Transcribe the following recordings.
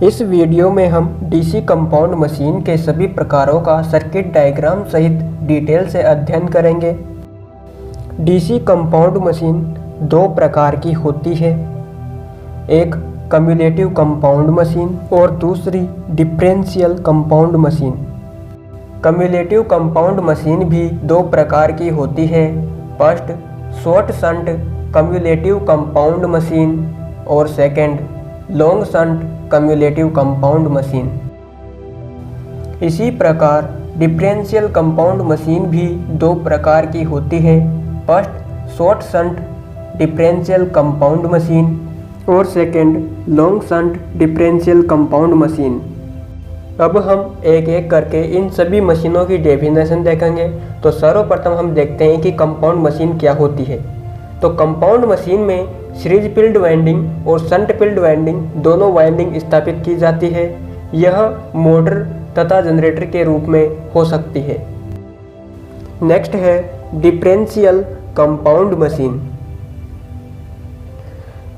इस वीडियो में हम डीसी कंपाउंड मशीन के सभी प्रकारों का सर्किट डायग्राम सहित डिटेल से अध्ययन करेंगे। डीसी कंपाउंड मशीन दो प्रकार की होती है, एक कम्युलेटिव कंपाउंड मशीन और दूसरी differential compound machine. Cumulative compound machine भी दो प्रकार की होती है, first short shunt cumulative compound machine और second long shunt cumulative compound machine. इसी प्रकार डिफरेंशियल कंपाउंड मशीन भी दो प्रकार की होती है, first short shunt differential compound machine और second long shunt differential compound machine. अब हम एक एक करके इन सभी मशीनों की डेफिनेशन देखेंगे। तो सर्वप्रथम हम देखते हैं कि कंपाउंड मशीन क्या होती है। तो कंपाउंड मशीन में सीरीज फील्ड वाइंडिंग और शंट फील्ड वाइंडिंग दोनों वाइंडिंग स्थापित की जाती है। यह मोटर तथा जनरेटर के रूप में हो सकती है। नेक्स्ट है डिफरेंशियल कंपाउंड मशीन।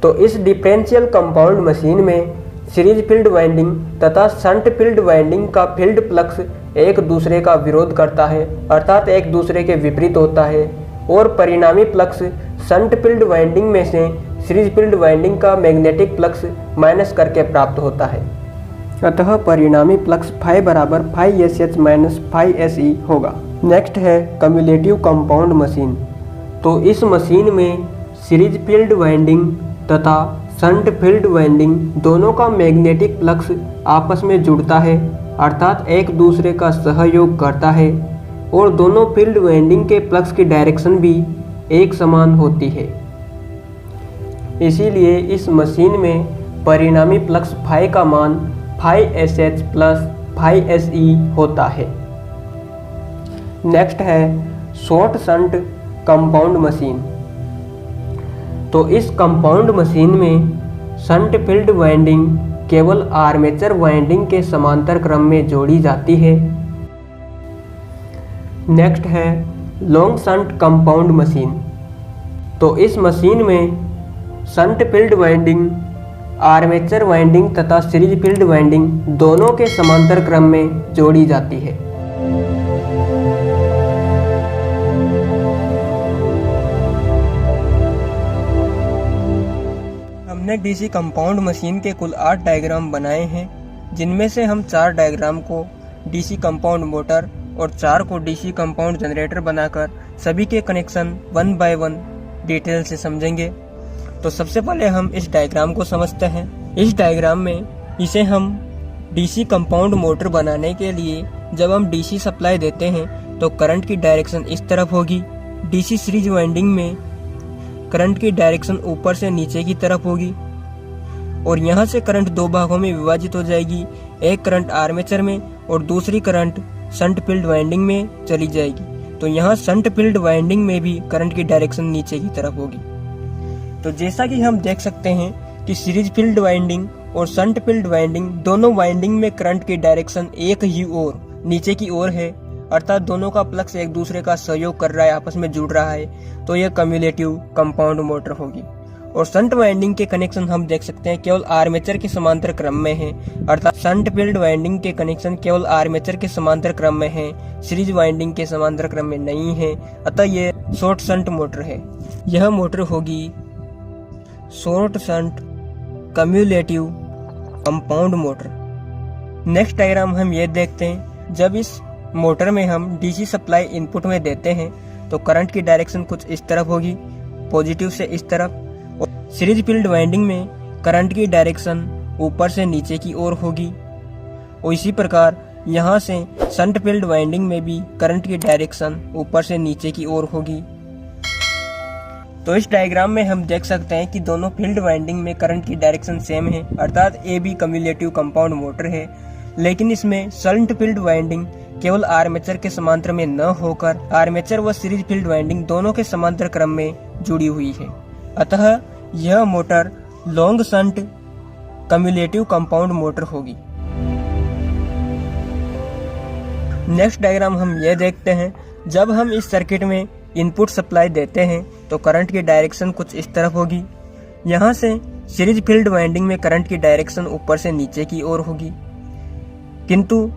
तो इस डिफरेंशियल कंपाउंड मशीन में सीरीज फील्ड वाइंडिंग तथा शंट फील्ड वाइंडिंग का फील्ड फ्लक्स एक दूसरे का विरोध करता है, अर्थात एक दूसरे के विपरीत होता है, और परिणामी फ्लक्स शंट फील्ड वाइंडिंग में से सीरीज फील्ड वाइंडिंग का मैग्नेटिक फ्लक्स माइनस करके प्राप्त होता है। अतः परिणामी फ्लक्स फाई बराबर phi S H minus phi S E होगा। नेक्स्ट है कम्युलेटिव कंपाउंड मशीन। तो इस मशीन में सीरीज फील्ड वाइंडिंग तथा शंट फील्ड वाइंडिंग दोनों का मैग्नेटिक फ्लक्स आपस में जुड़ता है, अर्थात एक दूसरे का सहयोग करता है, और दोनों फील्ड वाइंडिंग के फ्लक्स की डायरेक्शन भी एक समान होती है। इसीलिए इस मशीन में परिणामी फ्लक्स फाई का मान phi S H plus phi S E होता है। नेक्स्ट है शॉर्ट शंट कंपाउंड मशीन। तो इस कंपाउंड मशीन में शंट फील्ड वाइंडिंग केवल आर्मेचर वाइंडिंग के समांतर क्रम में जोड़ी जाती है। नेक्स्ट है लॉन्ग शंट कंपाउंड मशीन। तो इस मशीन में shunt field winding armature winding तथा सीरीज फील्ड वाइंडिंग दोनों के समांतर क्रम में जोड़ी जाती है। हमने डीसी कंपाउंड मशीन के कुल 8 डायग्राम बनाए हैं, जिनमें से हम 4 डायग्राम को डीसी कंपाउंड मोटर और 4 को डीसी कंपाउंड जनरेटर बनाकर सभी के कनेक्शन 1 बाय 1 डिटेल से समझेंगे। तो सबसे पहले हम इस डायग्राम को समझते हैं। इस डायग्राम में इसे हम डीसी कंपाउंड मोटर बनाने के लिए जब हम डीसी सप्लाई देते हैं तो करंट की डायरेक्शन इस तरफ होगी। डीसी सीरीज वाइंडिंग में करंट की डायरेक्शन ऊपर से नीचे की तरफ होगी, और यहाँ से करंट दो भागों में विभाजित हो जाएगी, एक करंट आर्मेचर में और दूसरी करंट शंट फील्ड वाइंडिंग में चली जाएगी। तो यहाँ शंट फील्ड वाइंडिंग में भी करंट की डायरेक्शन नीचे की तरफ होगी। तो जैसा कि हम देख सकते हैं कि सीरीज फील्ड वाइंडिंग और शंट फील्ड वाइंडिंग दोनों वाइंडिंग में करंट की डायरेक्शन एक ही ओर नीचे की ओर है, अर्थात दोनों का फ्लक्स एक दूसरे का सहयोग कर रहा है, आपस में जुड़ रहा है। तो यह कम्युलेटिव कंपाउंड मोटर होगी। और शंट वाइंडिंग के कनेक्शन हम देख सकते हैं केवल आर्मेचर के समांतर क्रम में है, अर्थात शंट फील्ड वाइंडिंग के कनेक्शन केवल आर्मेचर के समांतर क्रम में है, सीरीज वाइंडिंग के समांतर क्रम में नहीं है। अतः यह शॉर्ट शंट मोटर है। यह मोटर होगी short shunt cumulative compound motor. Next diagram हम ये देखते हैं। जब इस मोटर में हम डीसी सप्लाई इनपुट में देते हैं तो करंट की डायरेक्शन कुछ इस तरफ होगी, पॉजिटिव से इस तरफ, और सीरीज फील्ड वाइंडिंग में करंट की डायरेक्शन ऊपर से नीचे की ओर होगी। और इसी प्रकार यहाँ से शंट फील्ड वाइंडिंग में भी करंट की डायरेक्शन ऊपर से नीचे की ओर होगी। तो इस डायग्राम में हम देख सकते हैं कि दोनों फील्ड वाइंडिंग में करंट की डायरेक्शन सेम है, अर्थात ए भी कम्युलेटिव कंपाउंड मोटर है। लेकिन इसमें शंट फील्ड वाइंडिंग केवल आर्मेचर के समांतर में न होकर आर्मेचर व सीरीज फील्ड वाइंडिंग दोनों के समांतर क्रम में जुड़ी हुई है। अतः यह motor long shunt cumulative compound motor होगी। नेक्स्ट डायग्राम हम यह देखते हैं। जब हम इस सर्किट में इनपुट सप्लाई देते हैं तो करंट की डायरेक्शन कुछ इस तरफ होगी, यहाँ से सीरीज फील्ड वाइंडिंग में करंट की डायरेक्शन ऊपर से नीचे की ओर होगी, किंतु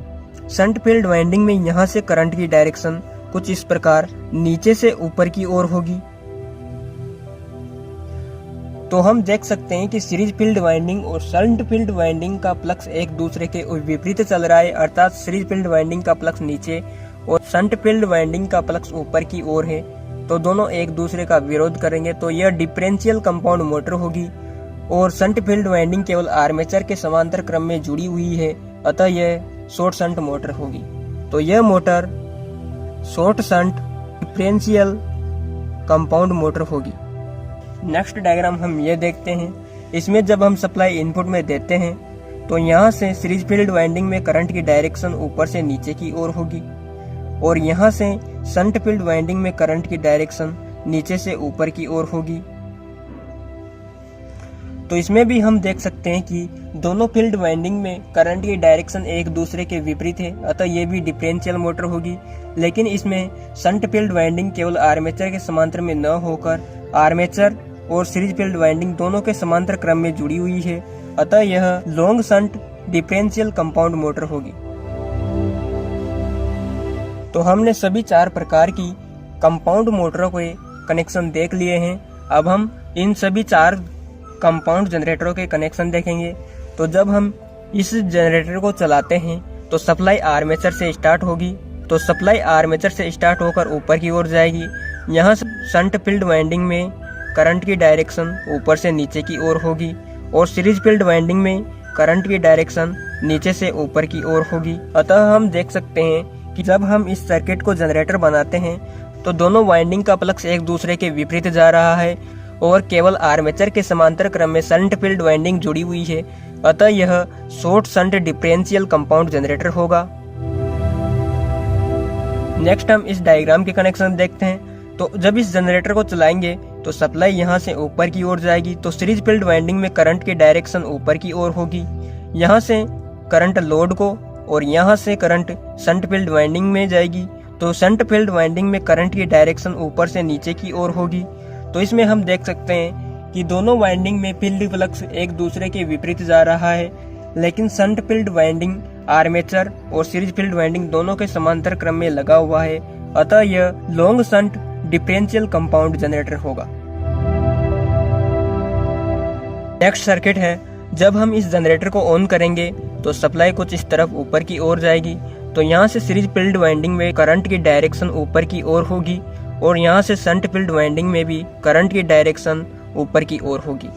शंट फील्ड वाइंडिंग में यहाँ से करंट की डायरेक्शन कुछ इस प्रकार नीचे से ऊपर की ओर होगी। तो हम देख सकते हैं कि सीरीज फील्ड वाइंडिंग और शंट फील्ड वाइंडिंग का फ्लक्स एक दूसरे के विपरीत चल रहा है, अर्थात सीरीज फील्ड वाइंडिंग का फ्लक्स नीचे और शंट फील्ड वाइंडिंग का फ्लक्स ऊपर की ओर है। तो दोनों एक दूसरे का विरोध करेंगे, तो यह डिफरेंशियल कंपाउंड मोटर होगी। और शंट फील्ड वाइंडिंग केवल आर्मेचर के समांतर क्रम में जुड़ी हुई है, अतः यह शॉर्ट शंट मोटर होगी। तो यह motor short shunt differential compound motor होगी। नेक्स्ट डायग्राम हम ये देखते हैं। इसमें जब हम सप्लाई इनपुट में देते हैं तो यहाँ से सीरीज फील्ड वाइंडिंग में करंट की डायरेक्शन ऊपर से नीचे की ओर होगी और यहाँ से शंट फील्ड वाइंडिंग में करंट की डायरेक्शन नीचे से ऊपर की ओर होगी। तो इसमें भी हम देख सकते हैं कि दोनों फील्ड वाइंडिंग में करंट की डायरेक्शन एक दूसरे के विपरीत है, अतः ये भी डिफरेंशियल मोटर होगी। लेकिन इसमें शंट फील्ड वाइंडिंग केवल आर्मेचर के समांतर में न होकर आर्मेचर और सीरीज फील्ड वाइंडिंग दोनों के समांतर क्रम में जुड़ी हुई है, अतः यह long shunt differential compound motor होगी। तो हमने सभी 4 प्रकार की कंपाउंड मोटरों के कनेक्शन देख लिए हैं। अब हम इन सभी 4 कंपाउंड जनरेटरों के कनेक्शन देखेंगे। तो जब हम इस जनरेटर को चलाते हैं तो सप्लाई आर्मेचर से स्टार्ट होगी। तो सप्लाई आर्मेचर से स्टार्ट होकर ऊपर की ओर जाएगी। यहाँ से शंट फील्ड वाइंडिंग में करंट की डायरेक्शन ऊपर से नीचे की ओर होगी और सीरीज फील्ड वाइंडिंग में करंट की डायरेक्शन नीचे से ऊपर की ओर होगी। अतः हम देख सकते हैं कि जब हम इस सर्किट को जनरेटर बनाते हैं तो दोनों वाइंडिंग का फ्लक्स एक दूसरे के विपरीत जा रहा है और केवल आर्मेचर के समांतर क्रम में शंट फील्ड वाइंडिंग जुड़ी हुई है, अतः यह short shunt differential compound generator होगा। नेक्स्ट हम इस डायग्राम के कनेक्शन देखते हैं। तो जब इस जनरेटर को चलाएंगे तो सप्लाई यहाँ से ऊपर की ओर जाएगी, तो सीरीज फील्ड वाइंडिंग में करंट की डायरेक्शन ऊपर की ओर होगी। यहाँ से करंट लोड को और यहाँ से करंट शंट फील्ड वाइंडिंग में जाएगी, तो शंट फील्ड वाइंडिंग में करंट की डायरेक्शन ऊपर से नीचे की ओर होगी। तो इसमें हम देख सकते हैं कि दोनों वाइंडिंग में फील्ड फ्लक्स एक दूसरे के विपरीत जा रहा है, लेकिन शंट फील्ड वाइंडिंग आर्मेचर और सीरीज फील्ड वाइंडिंग दोनों के समांतर क्रम में लगा हुआ है, अतः यह long shunt differential compound generator होगा। नेक्स्ट सर्किट है। जब हम इस जनरेटर को ऑन करेंगे तो सप्लाई कुछ इस तरफ ऊपर की ओर जाएगी, तो यहाँ से सीरीज फील्ड वाइंडिंग में करंट की डायरेक्शन ऊपर की ओर होगी और यहाँ से शंट फील्ड वाइंडिंग में भी करंट की डायरेक्शन ऊपर की ओर होगी।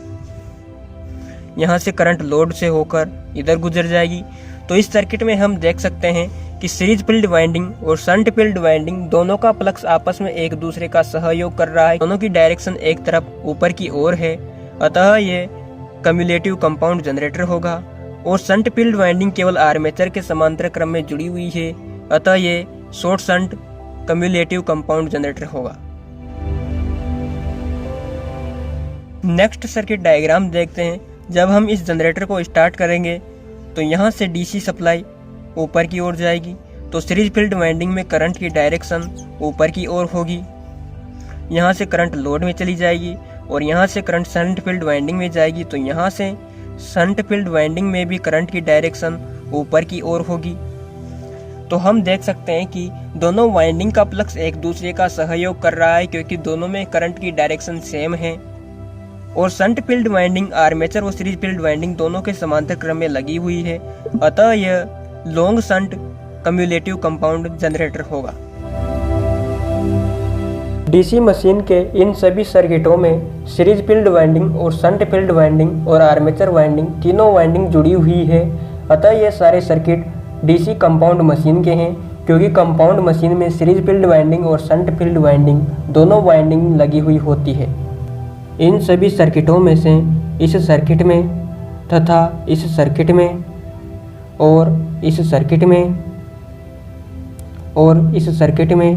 यहाँ से करंट लोड से होकर इधर गुजर जाएगी। तो इस सर्किट में हम देख सकते हैं कि सीरीज फील्ड वाइंडिंग और शंट फील्ड वाइंडिंग दोनों का फ्लक्स आपस में एक दूसरे का सहयोग कर रहा है। दोनों की डायरेक्शन एक तरफ ऊपर की ओर है, अतः ये कम्युलेटिव कंपाउंड जनरेटर होगा। और शंट फील्ड वाइंडिंग केवल आर्मेचर के समांतर क्रम में जुड़ी हुई है, अतः ये short shunt cumulative compound generator होगा। नेक्स्ट सर्किट डायग्राम देखते हैं। जब हम इस जनरेटर को स्टार्ट करेंगे तो यहाँ से डीसी सप्लाई ऊपर की ओर जाएगी, तो सीरीज फील्ड वाइंडिंग में करंट की डायरेक्शन ऊपर की ओर होगी। यहाँ से करंट लोड में चली जाएगी और यहाँ से करंट शंट फील्ड वाइंडिंग में जाएगी, तो यहाँ से शंट फील्ड वाइंडिंग में भी करंट की डायरेक्शन ऊपर की ओर होगी। तो हम देख सकते हैं कि दोनों वाइंडिंग का फ्लक्स एक दूसरे का सहयोग कर रहा है, क्योंकि दोनों में करंट की डायरेक्शन सेम है और शंट फील्ड वाइंडिंग आर्मेचर और सीरीज फील्ड वाइंडिंग दोनों के समांतर क्रम में लगी हुई है, अतः यह long shunt cumulative compound generator होगा। डीसी मशीन के इन सभी सर्किटों में सीरीज फील्ड वाइंडिंग और शंट फील्ड वाइंडिंग और आर्मेचर वाइंडिंग तीनों वाइंडिंग जुड़ी हुई है, अतः ये सारे सर्किट डीसी कंपाउंड मशीन के हैं, क्योंकि कंपाउंड मशीन में सीरीज फील्ड वाइंडिंग और शंट फील्ड वाइंडिंग दोनों वाइंडिंग लगी हुई होती है। इन सभी सर्किटों में से इस सर्किट में तथा इस सर्किट में और इस सर्किट में और इस सर्किट में,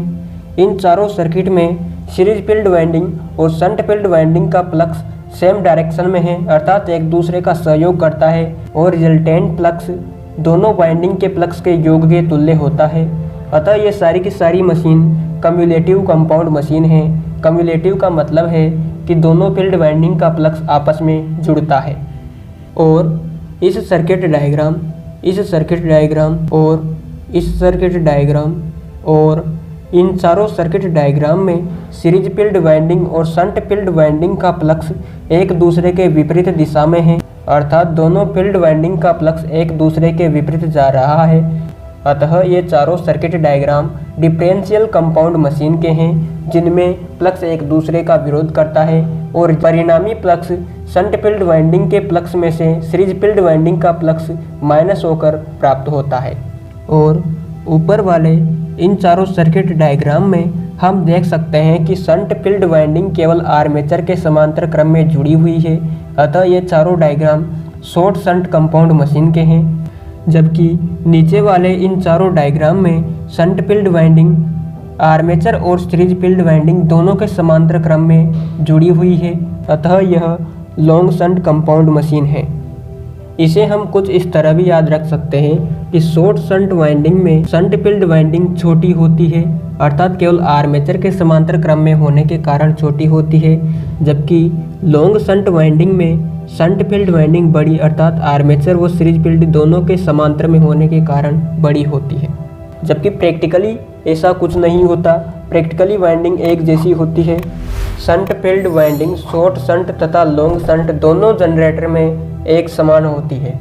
इन चारों सर्किट में सीरीज फील्ड वाइंडिंग और शंट फील्ड वाइंडिंग का फ्लक्स सेम डायरेक्शन में है, अर्थात एक दूसरे का सहयोग करता है और रिजल्टेंट फ्लक्स दोनों वाइंडिंग के फ्लक्स के योग के तुल्य होता है। अतः ये सारी की सारी मशीन कम्युलेटिव कंपाउंड मशीन है। कम्युलेटिव का मतलब है कि दोनों फील्ड वाइंडिंग का फ्लक्स आपस में जुड़ता है। और इस सर्किट डायग्राम, इस सर्किट डायग्राम और इस सर्किट डायग्राम और इन चारों सर्किट डायग्राम में सीरीज फील्ड वाइंडिंग और शंट फील्ड वाइंडिंग का फ्लक्स एक दूसरे के विपरीत दिशा में है, अर्थात दोनों फील्ड वाइंडिंग का फ्लक्स एक दूसरे के विपरीत जा रहा है। अतः ये चारों circuit diagram differential compound machine के हैं, जिनमें फ्लक्स एक दूसरे का विरोध करता है और परिणामी फ्लक्स शंट फील्ड वाइंडिंग के फ्लक्स में से सीरीज फील्ड वाइंडिंग का फ्लक्स माइनस होकर प्राप्त होता है। और ऊपर वाले इन चारों सर्किट डायग्राम में हम देख सकते हैं कि शंट फील्ड वाइंडिंग केवल आर्मेचर के समांतर क्रम में जुड़ी हुई है। अतः ये चारों diagram short shunt compound machine के हैं, जबकि नीचे वाले इन चारों डायग्राम में शंट फील्ड वाइंडिंग आर्मेचर और सीरीज फील्ड वाइंडिंग दोनों के समांतर क्रम में जुड़ी हुई है। अतः यह लॉन्ग शंट कंपाउंड मशीन है। इसे हम कुछ इस तरह भी याद रख सकते हैं कि शॉर्ट शंट वाइंडिंग में शंट फील्ड वाइंडिंग छोटी होती है, अर्थात केवल आर्मेचर के समांतर क्रम में होने के कारण छोटी होती है, जबकि लॉन्ग शंट वाइंडिंग में शंट फील्ड वाइंडिंग बड़ी, अर्थात आर्मेचर व सीरीज फील्ड दोनों के समांतर में होने के कारण बड़ी होती है। जबकि प्रैक्टिकली ऐसा कुछ नहीं होता। प्रैक्टिकली वाइंडिंग एक जैसी होती है। Shunt field winding short shunt तथा लॉन्ग शंट दोनों जनरेटर में एक समान होती है।